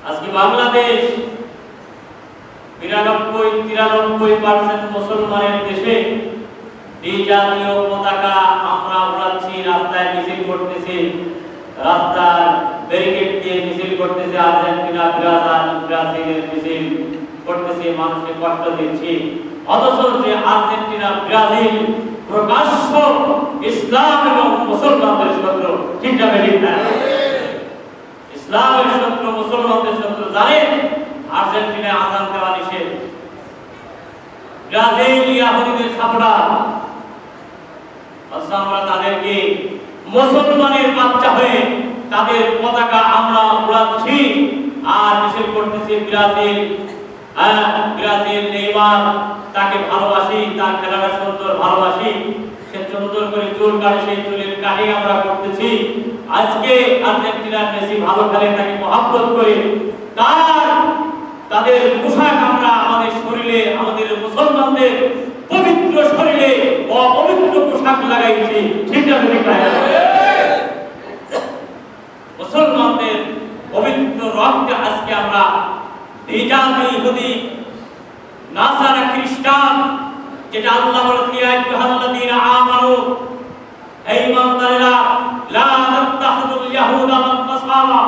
আজকে বাংলাদেশ 92-93% মুসলমানের দেশে এই জাতীয় পতাকা আমরা উড়াচ্ছি, রাস্তায় মিছিল করতেছি, রাস্তার ব্যারিকেড দিয়ে মিছিল করতেছি, আর্জেন্টিনা ব্রাজিলের মিছিল করতেছি, মানুষকে কষ্ট দিচ্ছি। অথচ যে আর্জেন্টিনা ব্রাজিল প্রকাশ্য ইসলাম এবং মুসলমানদের শত্রু, ঠিক না ঠিক না? ইসলামের শত্রু, মুসলমানদের শত্রু। জানেন আর্জেন্টিনায় আযান দেওয়া নিষেধ, ব্রাজিল ইহুদিদের সাপোর্টার। আচ্ছা, আমরা তাদেরকে মুসলমানের বাচ্চা হয়ে তাদের পতাকা আমরা উড়াচ্ছি আর মিছিল করতেছি। ব্রাজিল নেইমার, তাকে ভালোবাসি, তার খেলাটা সুন্দর, ভালোবাসি, সে সুন্দর করে চুল কাটে, সেই চুলের কাটে আমরা করতেছি। আজকে আর্জেন্টিনার মেসি ভালো খেলে, তাকে মহব্বত করে তাদের পোশাক আমরা আমাদের শরীরে, আমাদের মুসলমানদের পবিত্র শরীরে অপবিত্র পোশাক লাগাইছি, ঠিক না ঠিক না? মুসলমানদের পবিত্র রক্তে আজকে আমরা ইহুদি, নাসারা, খ্রিস্টান, যেটা আল্লাহ বলেছেন ইয়া আইয়ুহাল্লাযীনা আমানু, হে ঈমানদারেরা, লা তাত্তাখিযুল ইয়াহুদা ওয়ান নাসারা,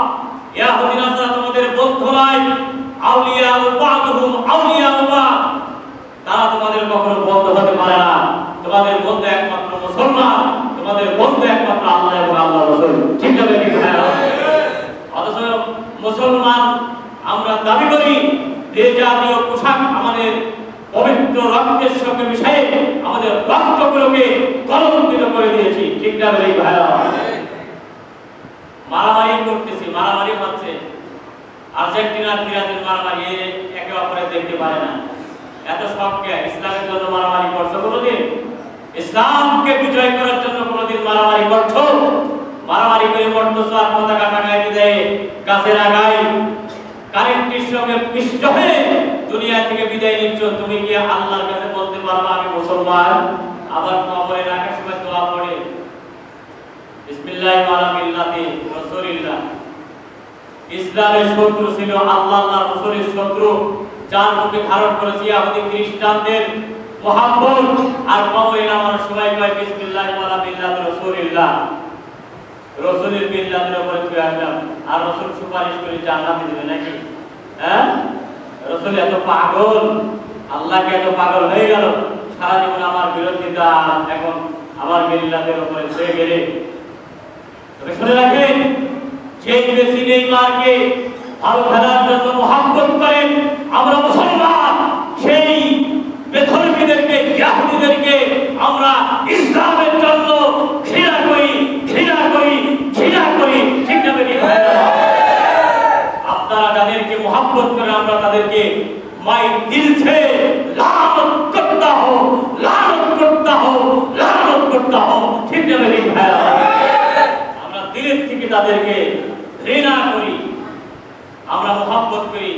ইহুদি নাসারা তোমাদের বন্ধু নয়, আউলিয়া বা'দুহুম আউলিয়া বা'দ, তারা তোমাদের কখনো বন্ধু হতে পারে না। তোমাদের বন্ধু একমাত্র মুসলমান, তোমাদের বন্ধু একমাত্র আল্লাহ এবং আল্লাহর রাসূল, ঠিক না ঠিক না? অথচ মুসলমান আমরা দাবি করি যে জাতীয় পোশাক আমাদের পবিত্র রক্তের সঙ্গে মিশিয়ে আমাদের রক্তগুলোকে কলঙ্কিত করে দিয়েছি, ঠিক না ভাই? ভাইরা মারামারি করতেছি, মারামারি হচ্ছে, আর্জেন্টিনার ব্রাজিল মারামারি, একে অপরে দেখতে পারে না। এত শখকে ইসলামের জন্য মারামারি করছো কোনোদিন? ইসলামকে বিজয় করার জন্য কোনোদিন মারামারি করছো? মারামারি করে মরতেছো আর পতাকা টাঙাইতে দেয় গাছের আগায়, কারেন্টের সঙ্গে পিষ্ট হয়ে দুনিয়া থেকে বিদায় নিচ্ছ। তুমি কি আল্লাহর কাছে বলতে পারবা আমি মুসলমান? আবার কবরে রাখার সময় দোয়া পড়ে বিসমিল্লাহি ওয়া মিল্লাতি রাসূলিল্লাহ। ইসলামের শত্রু ছিল আল্লাহ, আল্লাহর রাসূলের শত্রু, যার মুখে ধারণ করেছে ইহুদি খ্রিস্টানদের মুহাব্বত, আর কবরে নামার সময় কয় বিসমিল্লাহি ওয়া মিল্লাতি রাসূলিল্লাহ। রাসূলের মিল্লাতের উপরে তুই আসলাম, আর রাসূল সুপারিশ করে জান্নাতে দিবে নাকি? হ্যাঁ, রাসূল এত পাগল, আল্লাহকে এত পাগল হয়ে গেল, সারা জীবন আমার বিরোধিতা, এখন আমার মিল্লাতের উপরে ছুঁয়ে গেলে। তবে শুনে রাখেন, যে মেসি নেইমারকে ভালো খেলার জন্য মুহাব্বত করেন আমরা মুসলমান, সেই বেধর্মীদেরকে, ইহুদিদেরকে আমরা ইসলামের জন্য ঘৃণা করি, ঘৃণা করি, ঘৃণা করি, ঠিক না বেটি ভাইরা? আপনারা যাদেরকে মুহাব্বত করেন আমরা তাদেরকে মাই দিল से লানত করতা হো, লানত করতা হো, লানত করতা হো, ঠিক না বেটি ভাইরা? আমরা দিলের থেকে তাদেরকে ঘৃণা করি, আমরা মুহাব্বত করি।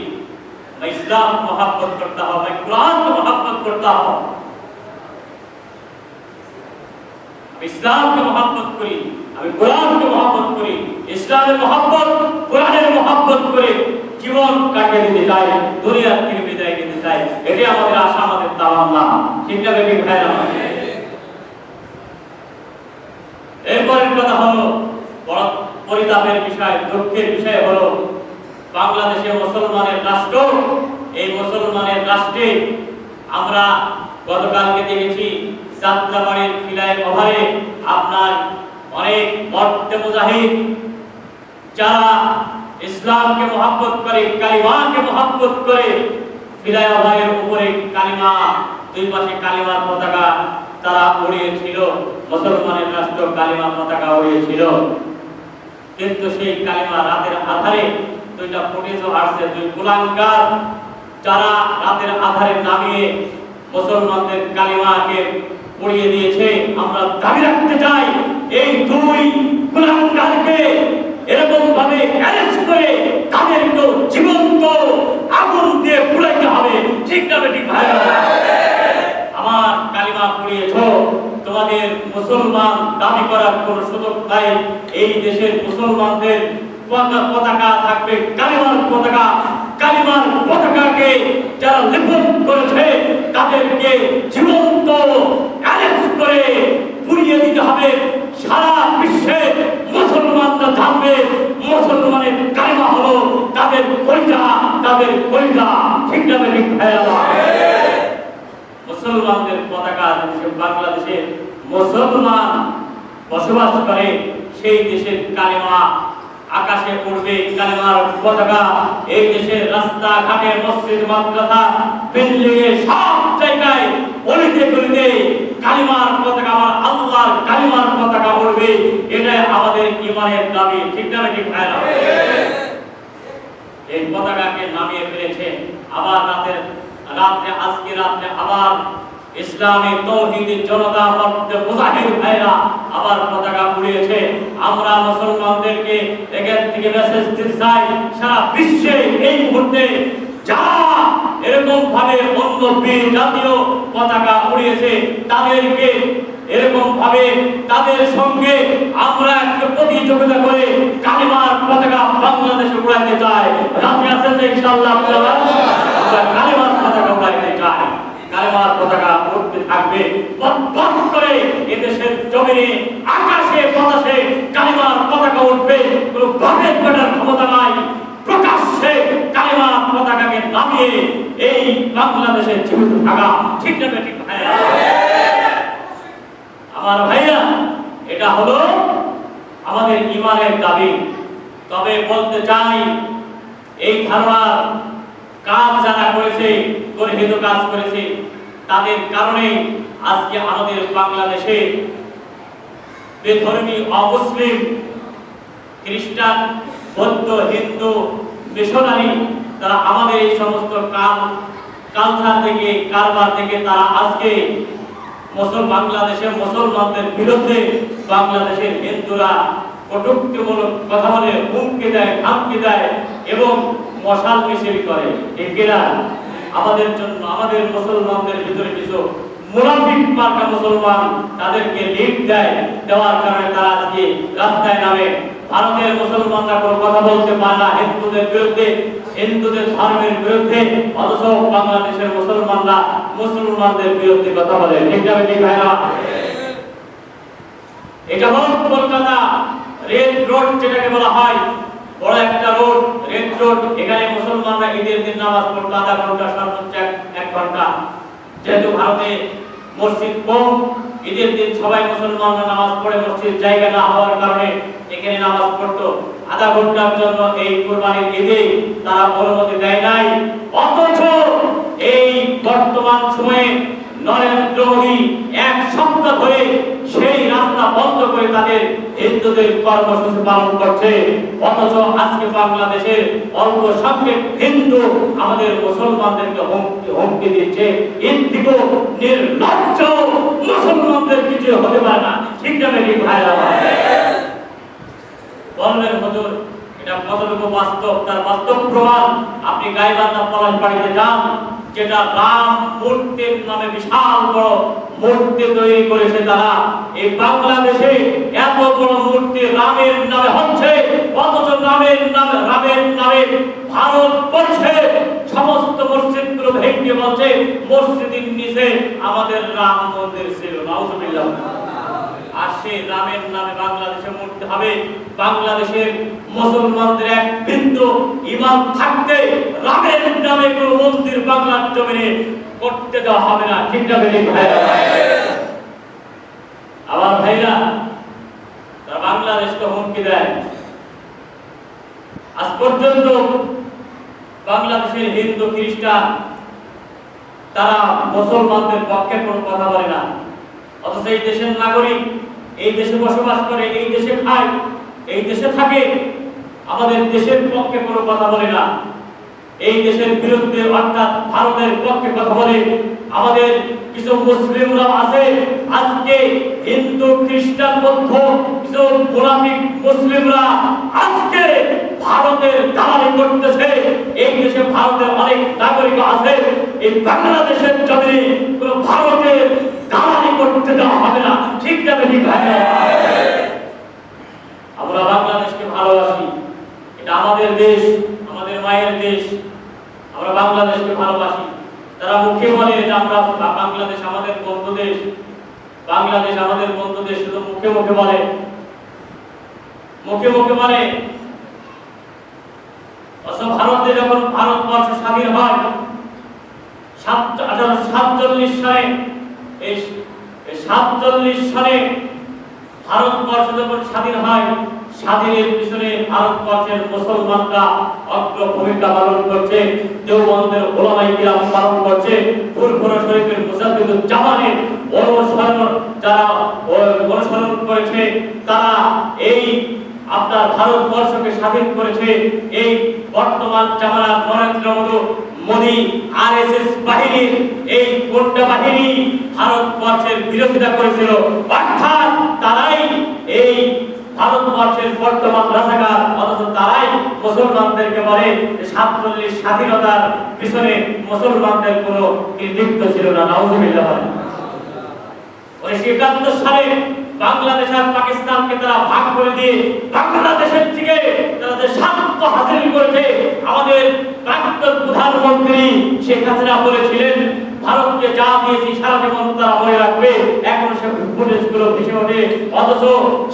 मैं इस्लाम को मोहब्बत करता हूं, मैं कुरान को मोहब्बत करता हूं, इस्लाम को मोहब्बत करी, আমি কোরআনকে মহব্বত করি, ইসলামের মহব্বত, কোরআনের মহব্বত করে জীবন কাটিয়ে দিতে চাই, দুনিয়া থেকে বিদায় নিতে চাই। এটাই আমাদের আশা, আমাদের তামান্না, ঠিক না বেটি ভাইরা? এরপরের কথা হলো বড় পরিতাপের বিষয়, দুঃখের বিষয় হলো বাংলাদেশে মুসলমানের রাষ্ট্র। এই মুসলমানের রাষ্ট্রে আমরা গতকালকে দেখেছি যাত্রাবাড়ির ফ্লাইওভারে আপনার অনেক মর্তে মুজাহিদ যারা ইসলামকে মহব্বত করে, কালিমাকে মহব্বত করে, ফ্লাইওভারের উপরে কালিমা, দুই পাশে কালিমার পতাকা তারা উড়িয়েছিল, মুসলমানের রাষ্ট্র কালিমার পতাকা উড়িয়েছিল। কিন্তু সেই কালিমা রাতের আধারে দুইটা ফুটেজও আসছে, দুই কুলাঙ্গার যারা রাতের আধারে নামিয়ে মুসলমানদের কালিমাকে উড়িয়ে দিয়েছে। আমরা দাবি রাখতে চাই এই দুই কুলাঙ্গারকে এরকম ভাবে অ্যারেস্ট করে তাদেরকে জীবন্ত আগুন দিয়ে পুড়াইতে হবে, ঠিক না বেটি ভাইরা? আমার কালিমা পুড়িয়েছ, তোমাদের মুসলমান দাবি করার কোনো সুযোগ নাই। এই দেশের মুসলমানদের পতাকা থাকবে কালিমার পতাকা, কালিমার পতাকাকে যারা লিখন করেছে তাদেরকে জীবন্ত অ্যারেস্ট করে পুড়িয়ে দিতে হবে। সারা বিশ্বে মুসলমানরা জানবে মুসলমানের কালিমা হলো তাদের কলিজা, তাদের কলিজা। ঠিক না ঠিক ভাইরা? মুসলমানদের পতাকা দেশে বাংলাদেশে মুসলমান বসবাস করে, সেই দেশের কালিমা আকাশে উড়বে, কালিমার পতাকা এই দেশের রাস্তা ঘাটে, মসজিদ, মাদ্রাসা, বিল্ডিং এ সব জায়গায় অলিতে গলিতে কালিমার পতাকা, আমার আল্লাহর কালিমার পতাকা উড়বে। এটাই আমাদের ঈমানের দাবি। ঠিক না ঠিক ভাইরা? এই পতাকাকে নামিয়ে ফেলেছে। আবার আজকে রাতে আবার ইসলামী তৌহিদি জনতা মুজাহিদ ভাইরা আবার পতাকা উড়িয়েছে। আমরা মুসলমানদেরকে এখান থেকে মেসেজ দিতে চাই, সারা বিশ্বে এই মুহূর্তে যারা এরকম ভাবে অন্য জাতীয় পতাকা উড়িয়েছে তাদেরকে এরকম ভাবে তাদের সঙ্গে আমরা একটা প্রতিযোগিতা করে কালিমার পতাকা বাংলাদেশে উড়াইতে চাই। রাজি আছেন ইনশাআল্লাহ? আপনারা কালিমার পতাকা উড়াইতে চাই, কালিমার পতাকা উড়তে থাকবে বট করে এদেশের জমিনে, আকাশে, বাতাসে কালিমার পতাকা উঠবে। কোনো বাপের বেটার ক্ষমতা নাই প্রকাশ্যে কালিমার পতাকাকে নামিয়ে এই বাংলাদেশে জীবিত থাকা। ঠিক না ঠিক ভাইয়া? আমার ভাইয়া, এটা হলো আমাদের ঈমানের দাবি। তবে বলতে চাই, এই ধারণার কাজ যারা করেছে, গর্হিত কাজ করেছে, তাদের কারণে আজকে আমাদের বাংলাদেশে বেধর্মী, অমুসলিম, খ্রিস্টান, বৌদ্ধ, হিন্দু, মিশনারি তারা আমাদের এই সমস্ত কালচার থেকে, কারবার থেকে তারা আজকে বাংলাদেশের মুসলমানদের বিরুদ্ধে বাংলাদেশের হিন্দুরা কটূক্তিমূলক কথা বলে, হুমকি দেয়, ধমকি দেয় এবং মশাল মিছিল করে। এরা আমাদের জন্য, আমাদের মুসলমানদের ভিতরে কিছু মুনাফিক মার্কা মুসলমান তাদেরকে লিড দেওয়ার কারণে তারা আজকে রাস্তায় নামে। ভারতের মুসলমানরা কোনো কথা বলতে পারে না হিন্দুদের বিরুদ্ধে, হিন্দুদের ধর্মের বিরুদ্ধে, অথচ বাংলাদেশের মুসলমানরা মুসলমানদের বিরুদ্ধে কথা বলে। ঠিক না ঠিক ভাইরা? এটা হল কলকাতা রেড রোড, যেটাকে বলা হয় বড় একটা রোড, রেড রোড। এখানে মুসলমানরা ঈদের দিন নামাজ পড়তে আধা ঘন্টা, সর্বোচ্চ 1 ঘন্টা। যেহেতু ভারতে মসজিদ কম, ঈদের দিন সবাই মুসলমানরা নামাজ পড়ে, মসজিদ জায়গা না হওয়ার কারণে এখানে নামাজ পড়তো আধা ঘন্টার জন্য। এই কুরবানির ঈদে তারা অনুমতি দেয় নাই। অথচ এই বর্তমান সময়ে নরেন্দ্র মোদী 1 সপ্তাহ ধরে সেই রাস্তা বন্ধ করে তাদের হিন্দুদের কর্মসূচি পালন করছে। অথচ আজকে বাংলাদেশের অল্প সংখ্যক হিন্দু আমাদের মুসলমানদেরকে হুমকি দিচ্ছে। এর থেকেও নির্লজ্জ মুসলমানদের কিছু হতে পারে না। ঠিক না ঠিক ভাইরা? বললেন হুজুর, এটা কতটুকু বাস্তব? তার বাস্তব প্রমাণ আপনি গাইবান্ধা পলাশবাড়িতে যান, যেটা রাম মূর্তির নামে বিশাল বড় মূর্তি তৈরি করেছে তারা। এই বাংলাদেশে এত বড় মূর্তি রামের নামে হচ্ছে, অথচ রামের নামে ভারতবর্ষে সমস্ত মসজিদগুলো ভেঙে বলছে মসজিদের নিচে আমাদের রাম মন্দির ছিল। নাউজুবিল্লাহ। আর সেই রামের নামে বাংলাদেশে মূর্তি হবে। বাংলাদেশের মুসলমানদের এক বিন্দু ঈমান থাকতে রামের নামে কোনো মন্দির বাংলার জমিনে করতে দেওয়া হবে না। ঠিক না বেশি ভাইরা? আমার ভাইরা, তারা বাংলাদেশকে হুমকি দেয়। আজ পর্যন্ত বাংলাদেশের হিন্দু, খ্রিস্টান তারা মুসলমানদের পক্ষে কোনো কথা বলে না। অথচ এই দেশের নাগরিক, এই দেশে বসবাস করে, এই দেশে খায়, এই দেশে থাকে, আমাদের দেশের পক্ষে কোনো কথা বলে না। এই দেশের বিরুদ্ধে অর্থাৎ ভারতের পক্ষে কথা বলে। আমাদের কিছু মুসলিমরা আছে আজকে হিন্দু, খ্রিস্টান, বৌদ্ধ কিছু মুনাফিক মুসলিমরা আজকে ভারতের দালালি করতেছে। এই দেশে ভারতের অনেক নাগরিক আছে। এই বাংলাদেশের জমিনে কোনো ভারতের দালালি করতে দেওয়া হবে না। ঠিক না ঠিক ভাইরা? আমরা বাংলাদেশকে ভালোবাসি, এটা আমাদের দেশ, আমাদের মায়ের দেশ, আমরা বাংলাদেশকে ভালোবাসি। তারা মুখে বলে যে আমরা বাংলাদেশ আমাদের বন্ধু দেশ, বাংলাদেশ আমাদের বন্ধু দেশ, শুধু মুখে মুখে বলে, মুখে মুখে বলে। ভারতে যখন ভারতবর্ষ স্বাধীন হয় 1847 সালে, এই 47 সালে ভারতবর্ষ যখন স্বাধীন হয়, স্বাধীনের পিছনে ভারতবর্ষের মুসলমানরা অগ্র ভূমিকা পালন করছে, দেওবন্দের ওলামায়ে কিরাম পালন করছে, ফুরফুরা শরীফের মুজাদ্দিদুজ্জামানের অনুসরণ করেছে। তারা এই আপনার ভারতবর্ষকে স্বাধীন করেছে। এই বর্তমান জামানার নরেন্দ্র মোদী আরএসএস বাহিনীর এই গোন্ডা বাহিনী ভারতবর্ষের বিরোধিতা করেছিল, অর্থাৎ তারাই এই ভারতবর্ষের বর্তমান রাজাকার, অথচ তারাই মুসলমানদেরকে বলে 47 স্বাধীনতার পিছনে মুসলমানদের কোনো কৃতিত্ব ছিল না। নাউজুবিল্লাহ। 1971 সালে বাংলাদেশ আর পাকিস্তানকে তারা ভাগ করে দিয়ে বাংলাদেশের থেকে তারা যে স্বার্থ হাসিল করেছে, আমাদের প্রাক্তন প্রধানমন্ত্রী শেখ হাসিনা বলেছিলেন ভারতকে যা দিয়েছি সারা জীবন তারা মনে রাখবে। এখন সে ফুটেজগুলো ভেসে ওঠে, অথচ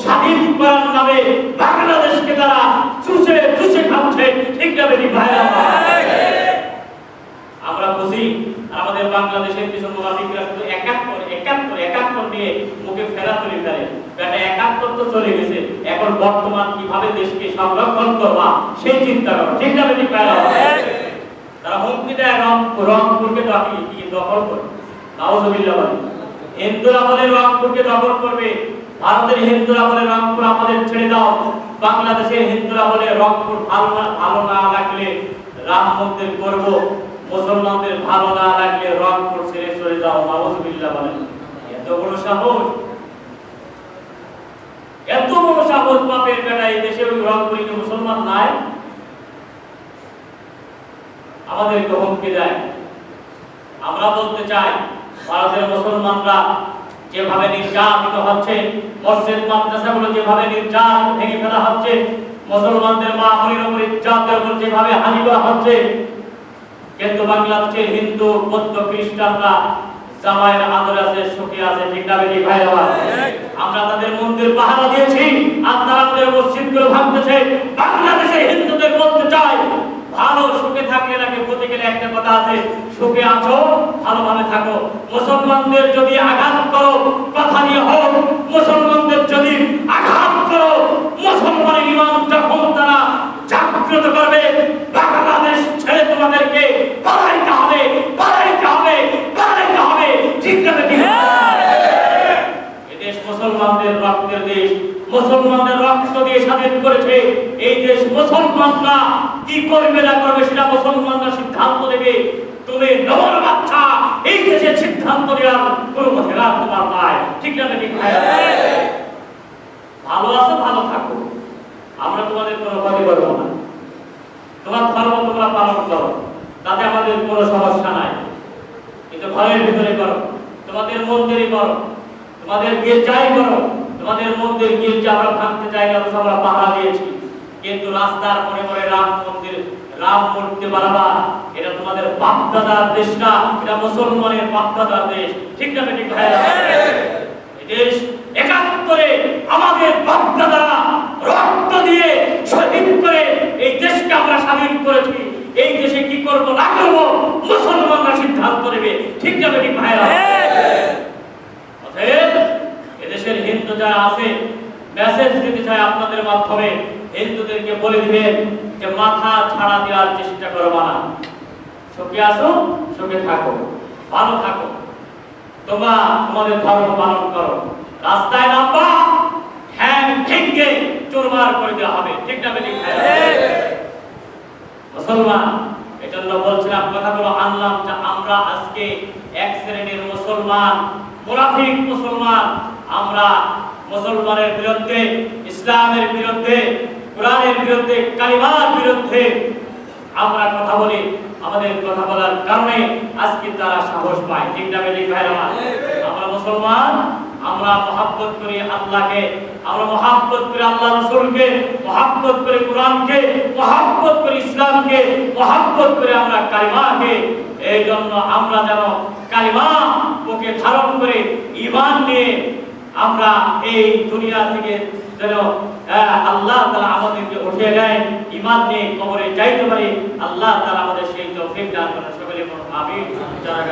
স্বাধীন করার নামে বাংলাদেশকে তারা চুষে চুষে খাচ্ছে। ঠিক না বেটি ভাইরা? আমরা বুঝি আমাদের বাংলাদেশের কিছু মুনাফিকরা শুধু একাত্তর নিয়ে মুখে ফেরা তুলি ফেলে। বেটা 71 তো চলে গেছে, এখন বর্তমান কিভাবে দেশকে সংরক্ষণ করবা সেই চিন্তা করো। ঠিক না বেটি ভাইরা? তারা হুমকি দেয় রংপুরকে দখল করবে। নাউজুবিল্লাহ। হিন্দুরা বলে রংপুরকে দখল করবে, ভারতের হিন্দুরা বলে রংপুর আমাদের ছেড়ে দাও, বাংলাদেশের হিন্দুরা বলে রংপুর ভালো না লাগলে রাম মন্দির করব, মুসলমানদের ভালো না লাগলে রংপুর ছেড়ে চলে যাও। নাউজুবিল্লাহ বলেন। এত বড় সাহস, এত বড় সাহস বাপের বেটা! এই দেশে ওই রংপুরে কি মুসলমান নাই? আমাদেরকে হুমকি দেয়। আমরা বলতে চাই ভারতের মুসলমানরা যেভাবে নির্যাতিত হচ্ছে, মসজিদ মাদ্রাসাগুলো যেভাবে নির্যাতন ভেঙে ফেলা হচ্ছে, মুসলমানদের মা বোনের উপর ইজ্জতের উপর যেভাবে হানি করা হচ্ছে, কিন্তু বাংলাদেশের হিন্দু বৌদ্ধ খ্রিস্টানরা জামাইয়ের আদরে আছে, সুখে আছে। ঠিক না বেটি ভাইরা? আমরা তাদের মন্দির পাহারা দিয়েছি আর তারা আমাদের মসজিদগুলো ভাঙতেছে। বাংলাদেশের হিন্দুদের বলতে চাই, ভালো সুখে থাকলে নাকি বলতে গেলে একটা কথা আছে, সুখে আছো ভালোভাবে থাকো। মুসলমানদের যদি আঘাত করো কথা নিয়ে হোক, মুসলমানদের যদি আঘাত করো, মুসলমানের ঈমান যখন তারা জাগ্রত করবে, বাংলাদেশ ছেড়ে তোমাদেরকে পালাইতে হবে, পালাইতে হবে, পালাইতে হবে। ঠিক না বেটি? এই দেশ মুসলমানদের রক্তের দেশ, মুসলমানদের রক্ত দিয়ে স্বাধীন করেছে এই দেশ। মুসলমানরা কি করবে না করবে সেটা মুসলমানরা সিদ্ধান্ত নেবে। তুমি নবর বাচ্চা, এই দেশের সিদ্ধান্ত নেওয়ার কোনো অধিকার তোমার নাই। ঠিক না বেটি? ভালো আছো, ভালো থাকো, আমরা তোমাদের কোনো ক্ষতি করবো না। তোমার ধর্ম তোমরা পালন করো, তাতে আমাদের কোনো সমস্যা নাই, কিন্তু ঘরের ভিতরে করো, তোমাদের মন্দিরে করো, তোমাদের গির্জায় করো। তোমাদের মন্দির গির্জা আমরা ভাঙতে চাই না, আমরা পাহারা দিয়েছি, কিন্তু রাস্তার মনে মনে রাম মন্দির, রাম মূর্তি বানাবা, এটা তোমাদের বাপদাদার দেশ না, এটা মুসলমানের বাপদাদার দেশ। ঠিক না বেটি ভাইরা? এই দেশ 71-এ আমাদের বাপদাদারা রক্ত দিয়ে শহীদ করে এই দেশকে আমরা স্বাধীন করেছি। এই দেশে কি করব না করব মুসলমানরা সিদ্ধান্ত নেবে। ঠিক না বেটি ভাইরা? অতএব এদেশের হিন্দু যারা আছে, মেসেজ দিতে চাই আপনাদের মাধ্যমে, হিন্দুদেরকে বলে দিবেন যে মাথা ছাড়া দেওয়ার চেষ্টা করবা না। সুখে আসো, সুখে থাকো, ভালো থাকো, তোমরা তোমাদের ধর্ম পালন করো। রাস্তায় নামবা, ঠ্যাং ভেঙে চুরমার করে দেওয়া হবে। ঠিক না বেটি? মুসলমান, এজন্য বলছিলাম কথাগুলো আনলাম যে আমরা আজকে এক শ্রেণীর মুসলমান, মুনাফিক মুসলমান, আমরা মুসলমানের বিরুদ্ধে, ইসলামের বিরুদ্ধে, কোরআনের বিরুদ্ধে, কালিমার বিরুদ্ধে আমরা কথা বলি। আমাদের কথা বলার কারণে আজকে তারা সাহস পায়। ঠিক না বেটি ভাইরা? আমরা মুসলমান, আমরা মহব্বত করি আল্লাহকে, আমরা মহব্বত করি আল্লাহ রাসূলকে, মহব্বত করি কোরআনকে, মহব্বত করি ইসলামকে, মহব্বত করি আমরা কালিমাকে। এই জন্য আমরা যেন কালিমা বুকে ধারণ করে ঈমান নিয়ে আমরা এই দুনিয়া থেকে যেন আল্লাহ তাআলা আমাদেরকে উঠিয়ে নেন, ঈমান নিয়ে কবরে যাইতে পারি। আল্লাহ তাআলা আমাদের সেই তৌফিক দান করেন। সকলে বলুন আমিন। যারা